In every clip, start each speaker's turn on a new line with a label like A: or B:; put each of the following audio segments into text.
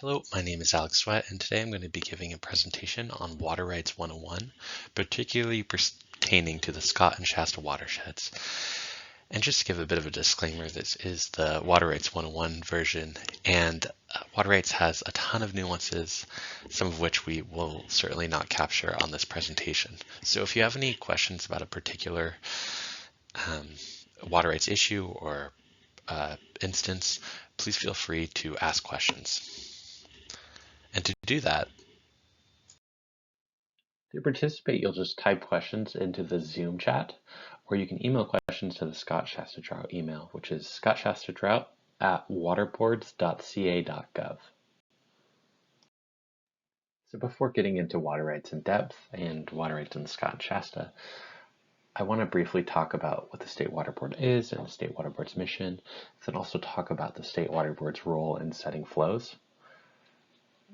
A: Hello, my name is Alex Sweat, and today I'm going to be giving a presentation on Water Rights 101, particularly pertaining to the Scott and Shasta watersheds. And just to give a bit of a disclaimer, this is the Water Rights 101 version, and Water Rights has a ton of nuances, some of which we will certainly not capture on this presentation. So if you have any questions about a particular water rights issue or instance, please feel free to ask questions. And to do that,
B: To participate, you'll just type questions into the Zoom chat, or you can email questions to the Scott Shasta Drought email, which is scottshastadrought@waterboards.ca.gov. So before getting into water rights in depth and water rights in the Scott and Shasta, I want to briefly talk about what the State Water Board is and the State Water Board's mission, then also talk about the State Water Board's role in setting flows.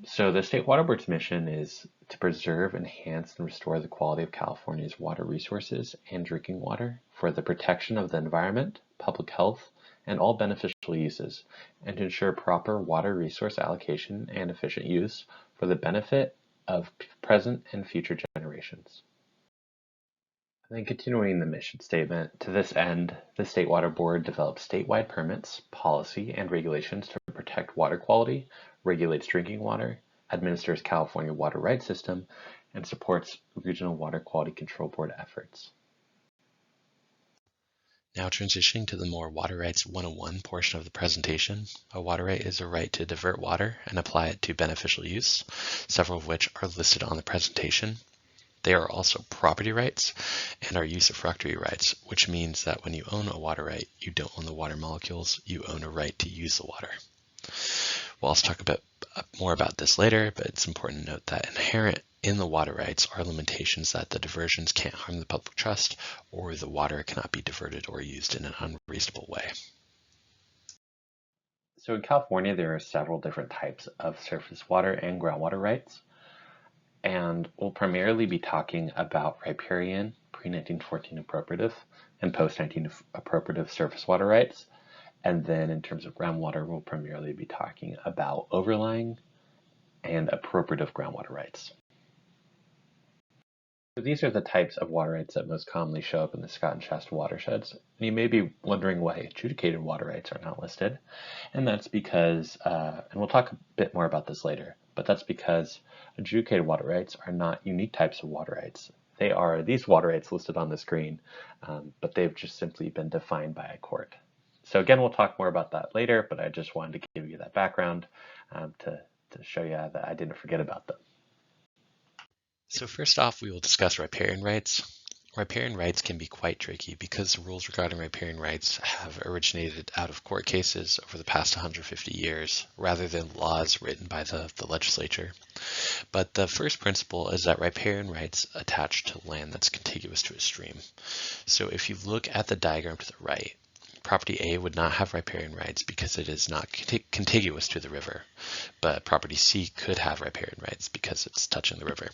B: So the State Water Board's mission is to preserve, enhance, and restore the quality of California's water resources and drinking water for the protection of the environment, public health, and all beneficial uses, and to ensure proper water resource allocation and efficient use for the benefit of present and future generations. And then continuing the mission statement, to this end, the State Water Board develops statewide permits, policy, and regulations to protect water quality, regulates drinking water, administers California water rights system, and supports regional water quality control board efforts.
A: now transitioning to the more Water Rights 101 portion of the presentation, a water right is a right to divert water and apply it to beneficial use, several of which are listed on the presentation. They are also property rights and are usufructuary rights, which means that when you own a water right, you don't own the water molecules, you own a right to use the water. We'll also talk about more about this later, but it's important to note that inherent in the water rights are limitations that the diversions can't harm the public trust or the water cannot be diverted or used in an unreasonable way.
B: So in California, there are several different types of surface water and groundwater rights, and we'll primarily be talking about riparian, pre-1914 appropriative, and post-19 appropriative surface water rights. And then in terms of groundwater, we'll primarily be talking about overlying and appropriative groundwater rights. So these are the types of water rights that most commonly show up in the Scott and Shasta watersheds. And you may be wondering why adjudicated water rights are not listed. And that's because, and we'll talk a bit more about this later, but that's because adjudicated water rights are not unique types of water rights. They are these water rights listed on the screen, but they've just simply been defined by a court. So again, we'll talk more about that later, but I just wanted to give you that background to show you that I didn't forget about them.
A: So first off, we will discuss riparian rights. Riparian rights can be quite tricky because the rules regarding riparian rights have originated out of court cases over the past 150 years rather than laws written by the legislature. But the first principle is that riparian rights attach to land that's contiguous to a stream. So if you look at the diagram to the right, property A would not have riparian rights because it is not contiguous to the river, but property C could have riparian rights because it's touching the river.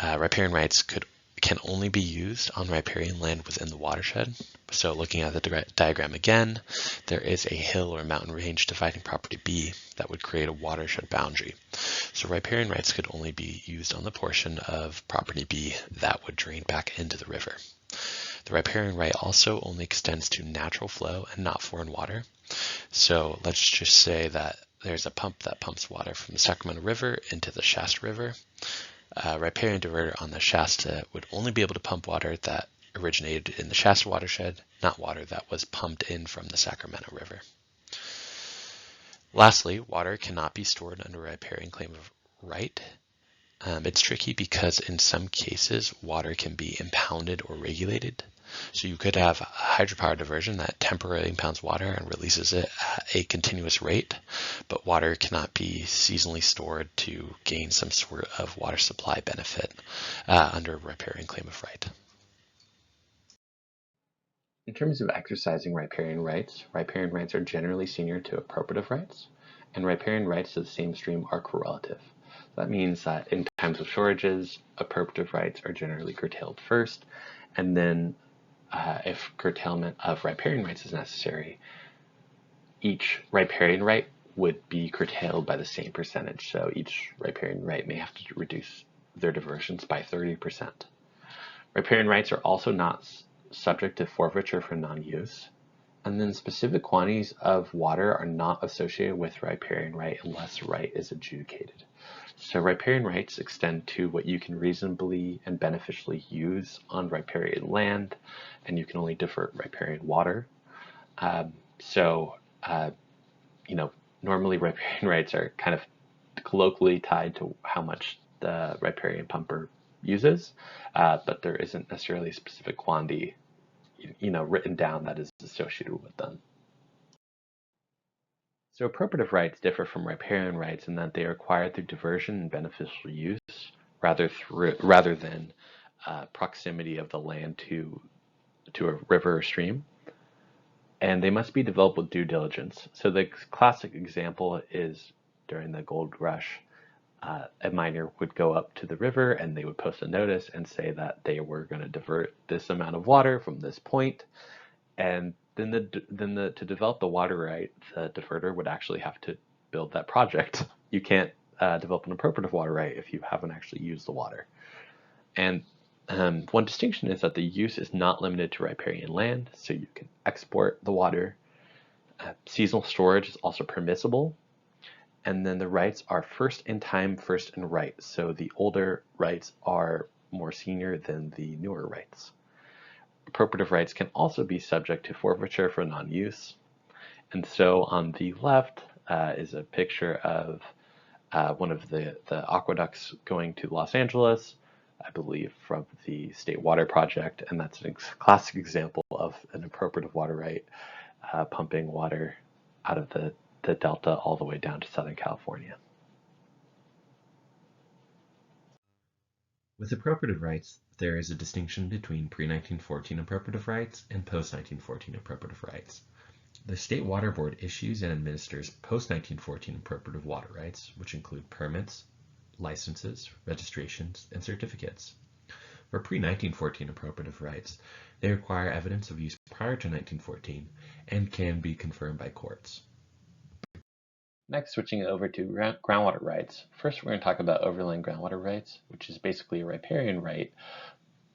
A: Riparian rights can only be used on riparian land within the watershed. So looking at the diagram again, there is a hill or mountain range dividing property B that would create a watershed boundary. So riparian rights could only be used on the portion of property B that would drain back into the river. The riparian right also only extends to natural flow and not foreign water. So let's just say that there's a pump that pumps water from the Sacramento River into the Shasta River. A riparian diverter on the Shasta would only be able to pump water that originated in the Shasta watershed, not water that was pumped in from the Sacramento River. Lastly, water cannot be stored under a riparian claim of right. It's tricky because in some cases, water can be impounded or regulated. So you could have a hydropower diversion that temporarily impounds water and releases it at a continuous rate, but water cannot be seasonally stored to gain some sort of water supply benefit under a riparian claim of right.
B: In terms of exercising riparian rights are generally senior to appropriative rights, and riparian rights to the same stream are correlative. That means that in times of shortages, appropriative rights are generally curtailed first, and then if curtailment of riparian rights is necessary, each riparian right would be curtailed by the same percentage. So each riparian right may have to reduce their diversions by 30%. Riparian rights are also not subject to forfeiture for non-use. And then specific quantities of water are not associated with riparian right unless the right is adjudicated. So riparian rights extend to what you can reasonably and beneficially use on riparian land, and you can only divert riparian water. Normally riparian rights are kind of colloquially tied to how much the riparian pumper uses, but there isn't necessarily a specific quantity, written down that is associated with them. So appropriative rights differ from riparian rights in that they are acquired through diversion and beneficial use, rather than proximity of the land to a river or stream. And they must be developed with due diligence. So the classic example is during the gold rush, a miner would go up to the river and they would post a notice and say that they were going to divert this amount of water from this point, and then to develop the water right, the diverter would actually have to build that project. You can't develop an appropriative water right if you haven't actually used the water. And one distinction is that the use is not limited to riparian land, so you can export the water. Seasonal storage is also permissible. And then the rights are first in time, first in right. So the older rights are more senior than the newer rights. Appropriative rights can also be subject to forfeiture for non-use. And so on the left is a picture of one of the aqueducts going to Los Angeles, I believe from the State Water Project, and that's a classic example of an appropriative water right, pumping water out of the Delta all the way down to Southern California.
A: With appropriative rights, there is a distinction between pre-1914 appropriative rights and post-1914 appropriative rights. The State Water Board issues and administers post-1914 appropriative water rights, which include permits, licenses, registrations, and certificates. For pre-1914 appropriative rights, they require evidence of use prior to 1914 and can be confirmed by courts.
B: Next, switching over to groundwater rights. First, we're going to talk about overlaying groundwater rights, which is basically a riparian right,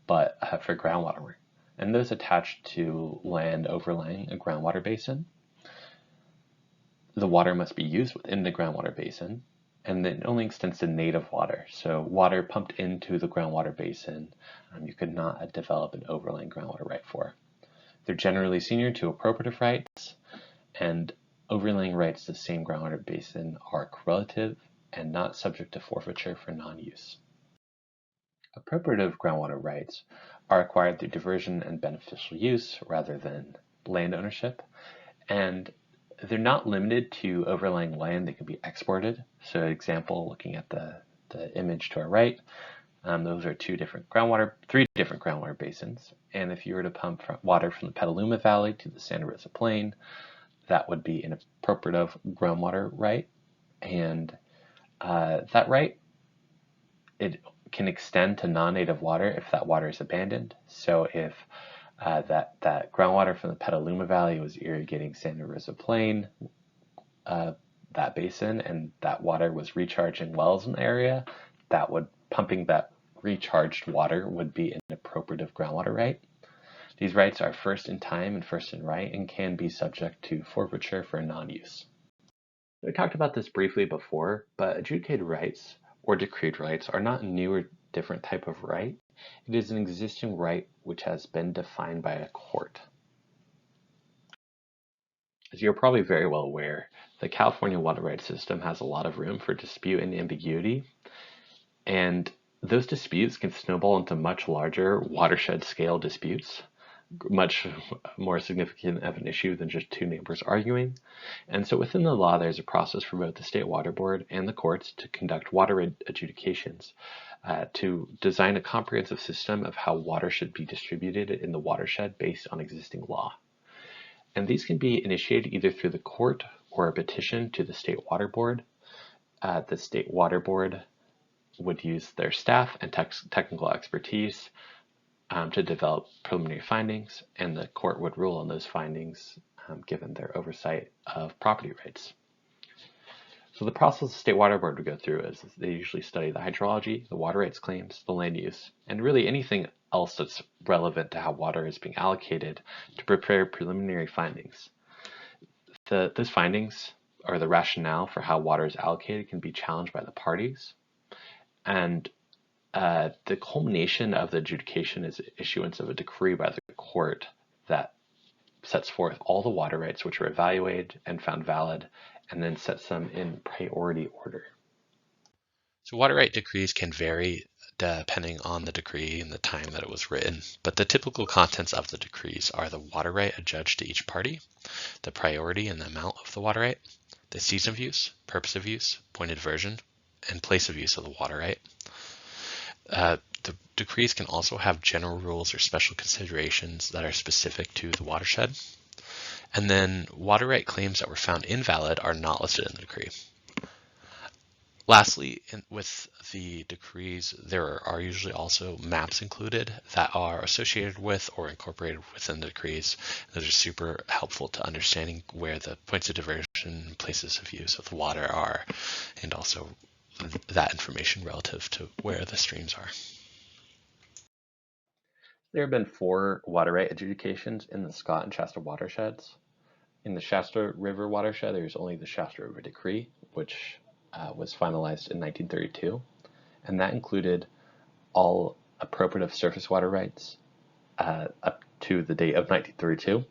B: but for groundwater. And those attached to land overlaying a groundwater basin. The water must be used within the groundwater basin, and it only extends to native water. So water pumped into the groundwater basin, you could not develop an overlaying groundwater right for. They're generally senior to appropriative rights, and overlaying rights to the same groundwater basin are correlative and not subject to forfeiture for non-use. Appropriative groundwater rights are acquired through diversion and beneficial use rather than land ownership, and they're not limited to overlaying land that can be exported. So example, looking at the image to our right, those are three different groundwater basins, and if you were to pump water from the Petaluma Valley to the Santa Rosa Plain, that would be an appropriative groundwater right, and that right, it can extend to non-native water if that water is abandoned. So if that groundwater from the Petaluma Valley was irrigating Santa Rosa Plain, that basin, and that water was recharging wells in the area, pumping that recharged water would be an appropriative groundwater right. These rights are first in time and first in right and can be subject to forfeiture for non-use. We talked about this briefly before, but adjudicated rights or decreed rights are not a new or different type of right. It is an existing right which has been defined by a court. As you're probably very well aware, the California water rights system has a lot of room for dispute and ambiguity, and those disputes can snowball into much larger watershed scale disputes, much more significant of an issue than just two neighbors arguing. And so within the law, there's a process for both the State Water Board and the courts to conduct water adjudications, to design a comprehensive system of how water should be distributed in the watershed based on existing law. And these can be initiated either through the court or a petition to the State Water Board. The State Water Board would use their staff and technical expertise to develop preliminary findings, and the court would rule on those findings given their oversight of property rights. So the process the State Water Board would go through is they usually study the hydrology, the water rights claims, the land use, and really anything else that's relevant to how water is being allocated to prepare preliminary findings. Those findings, or the rationale for how water is allocated, can be challenged by the parties. And the culmination of the adjudication is the issuance of a decree by the court that sets forth all the water rights which are evaluated and found valid, and then sets them in priority order.
A: So water right decrees can vary depending on the decree and the time that it was written, but the typical contents of the decrees are the water right adjudged to each party, the priority and the amount of the water right, the season of use, purpose of use, point of diversion, and place of use of the water right. The decrees can also have general rules or special considerations that are specific to the watershed. And then water right claims that were found invalid are not listed in the decree. Lastly, with the decrees, there are usually also maps included that are associated with or incorporated within the decrees. Those are super helpful to understanding where the points of diversion, places of use of the water are, and also that information relative to where the streams are.
B: There have been 4 water right adjudications in the Scott and Shasta watersheds. In the Shasta River watershed, there's only the Shasta River Decree, which was finalized in 1932, and that included all appropriative surface water rights up to the date of 1932,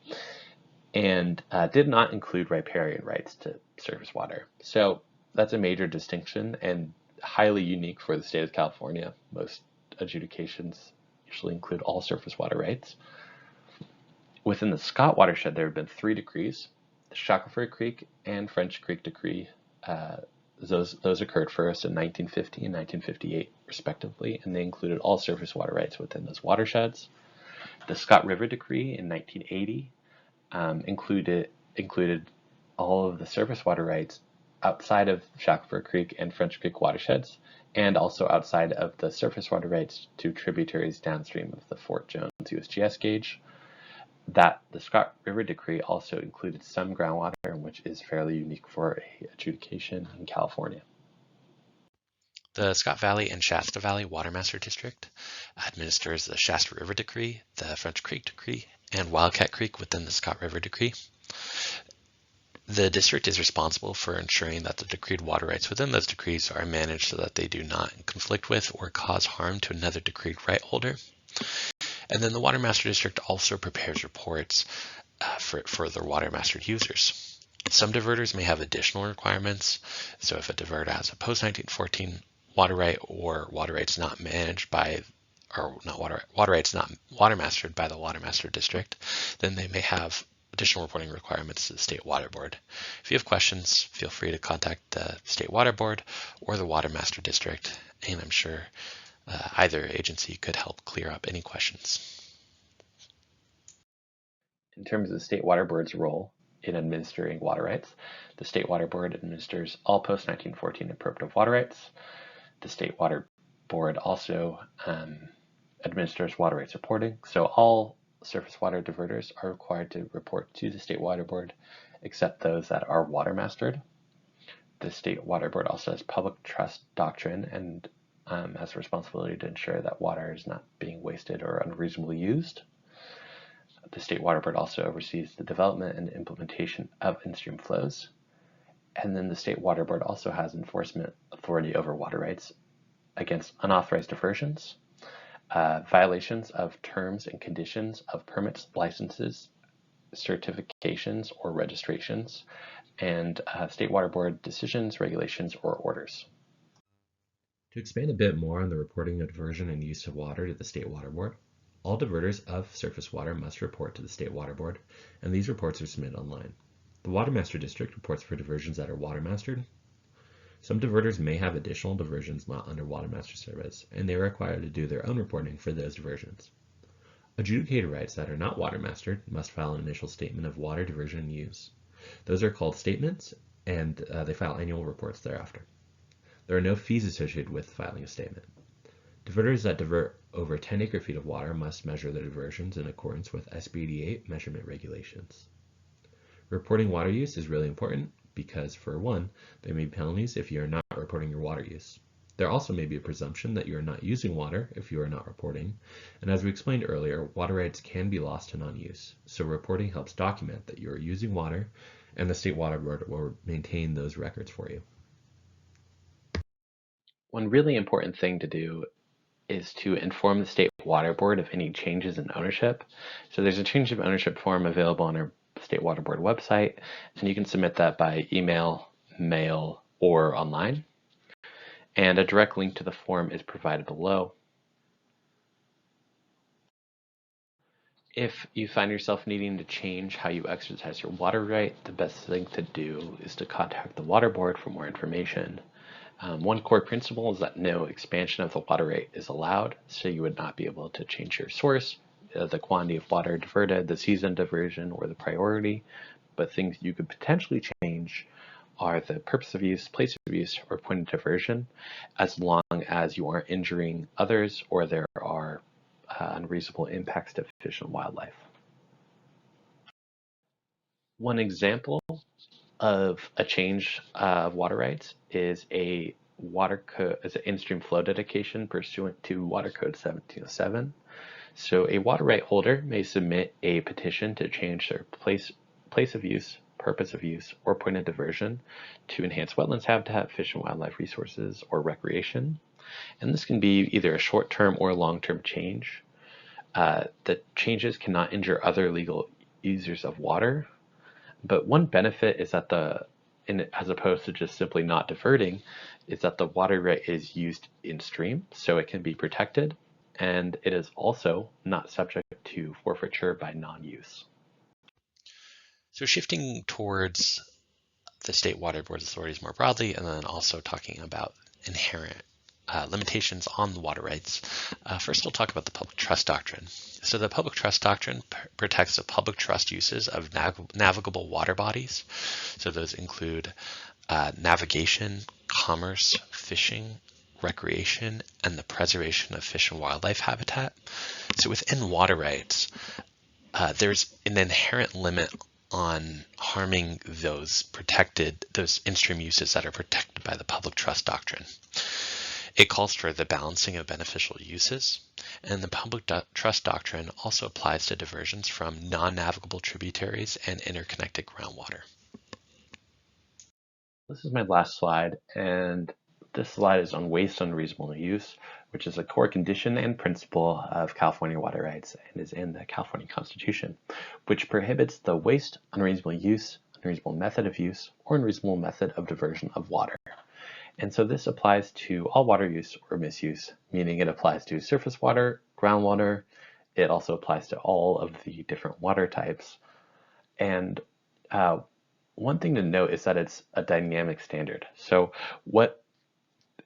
B: and did not include riparian rights to surface water. So that's a major distinction and highly unique for the state of California. Most adjudications usually include all surface water rights. Within the Scott watershed, there have been 3 decrees: the Shackelford Creek and French Creek Decree. Those occurred first in 1950 and 1958, respectively, and they included all surface water rights within those watersheds. The Scott River Decree in 1980 included all of the surface water rights outside of Shackelford Creek and French Creek watersheds, and also outside of the surface water rights to tributaries downstream of the Fort Jones USGS gauge. The Scott River Decree also included some groundwater, which is fairly unique for a adjudication in California.
A: The Scott Valley and Shasta Valley Watermaster District administers the Shasta River Decree, the French Creek Decree, and Wildcat Creek within the Scott River Decree. The district is responsible for ensuring that the decreed water rights within those decrees are managed so that they do not conflict with or cause harm to another decreed right holder. And then the Watermaster District also prepares reports for their water-mastered users. Some diverters may have additional requirements. So if a diverter has a post-1914 water right or water rights not managed by, or not water rights not water-mastered by the Watermaster District, then they may have additional reporting requirements to the State Water Board. If you have questions, feel free to contact the State Water Board or the Watermaster District, and I'm sure either agency could help clear up any questions.
B: In terms of the State Water Board's role in administering water rights, the State Water Board administers all post-1914 appropriative water rights. The State Water Board also administers water rights reporting. So all surface water diverters are required to report to the State Water Board, except those that are water mastered. The State Water Board also has public trust doctrine and has a responsibility to ensure that water is not being wasted or unreasonably used. The State Water Board also oversees the development and implementation of in-stream flows. And then the State Water Board also has enforcement authority over water rights against unauthorized diversions, violations of terms and conditions of permits, licenses, certifications, or registrations, and State Water Board decisions, regulations, or orders.
C: To expand a bit more on the reporting of diversion and use of water to the State Water Board, all diverters of surface water must report to the State Water Board, and these reports are submitted online. The Watermaster District reports for diversions that are water-mastered. Some diverters may have additional diversions not under Watermaster service, and they are required to do their own reporting for those diversions. Adjudicated rights that are not water-mastered must file an initial statement of water diversion and use. Those are called statements, and they file annual reports thereafter. There are no fees associated with filing a statement. Diverters that divert over 10 acre-feet of water must measure their diversions in accordance with SBD 8 measurement regulations. Reporting water use is really important because, for one, there may be penalties if you are not reporting your water use. There also may be a presumption that you are not using water if you are not reporting, and as we explained earlier, water rights can be lost to non-use, so reporting helps document that you are using water, and the State Water Board will maintain those records for you.
B: One really important thing to do is to inform the State Water Board of any changes in ownership. So there's a change of ownership form available on our State Water Board website, and you can submit that by email, mail, or online. And a direct link to the form is provided below. If you find yourself needing to change how you exercise your water right, the best thing to do is to contact the Water Board for more information. One core principle is that no expansion of the water right is allowed, so you would not be able to change your source, the quantity of water diverted, the season diversion, or the priority, but things you could potentially change are the purpose of use, place of use, or point of diversion, as long as you aren't injuring others or there are unreasonable impacts to fish and wildlife. One example of a change of water rights is an in-stream flow dedication pursuant to Water Code 1707. So a water right holder may submit a petition to change their place of use, purpose of use, or point of diversion to enhance wetlands habitat, fish and wildlife resources, or recreation. And this can be either a short-term or long-term change. The changes cannot injure other legal users of water, but one benefit is that as opposed to just simply not diverting, is that the water right is used in stream, so it can be protected, and it is also not subject to forfeiture by non-use.
A: So shifting towards the State Water Board's authorities more broadly, and then also talking about inherent limitations on the water rights. First, we'll talk about the public trust doctrine. So the public trust doctrine protects the public trust uses of navigable water bodies. So those include navigation, commerce, fishing, recreation, and the preservation of fish and wildlife habitat. So within water rights, there's an inherent limit on harming those in-stream uses that are protected by the public trust doctrine. It calls for the balancing of beneficial uses, and the public trust doctrine also applies to diversions from non-navigable tributaries and interconnected groundwater.
B: This is my last slide, and this slide is on waste unreasonable use, which is a core condition and principle of California water rights and is in the California Constitution, which prohibits the waste, unreasonable use, unreasonable method of use, or unreasonable method of diversion of water. And so this applies to all water use or misuse, meaning it applies to surface water, groundwater. It also applies to all of the different water types. And one thing to note is that it's a dynamic standard. So what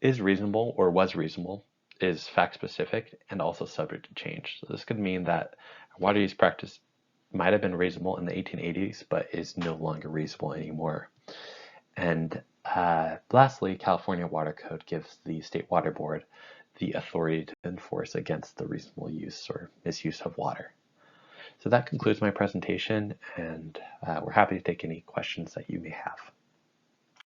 B: is reasonable or was reasonable is fact specific and also subject to change. So this could mean that water use practice might have been reasonable in the 1880s, but is no longer reasonable anymore. And lastly, California Water Code gives the State Water Board the authority to enforce against the reasonable use or misuse of water. So that concludes my presentation, and we're happy to take any questions that you may have.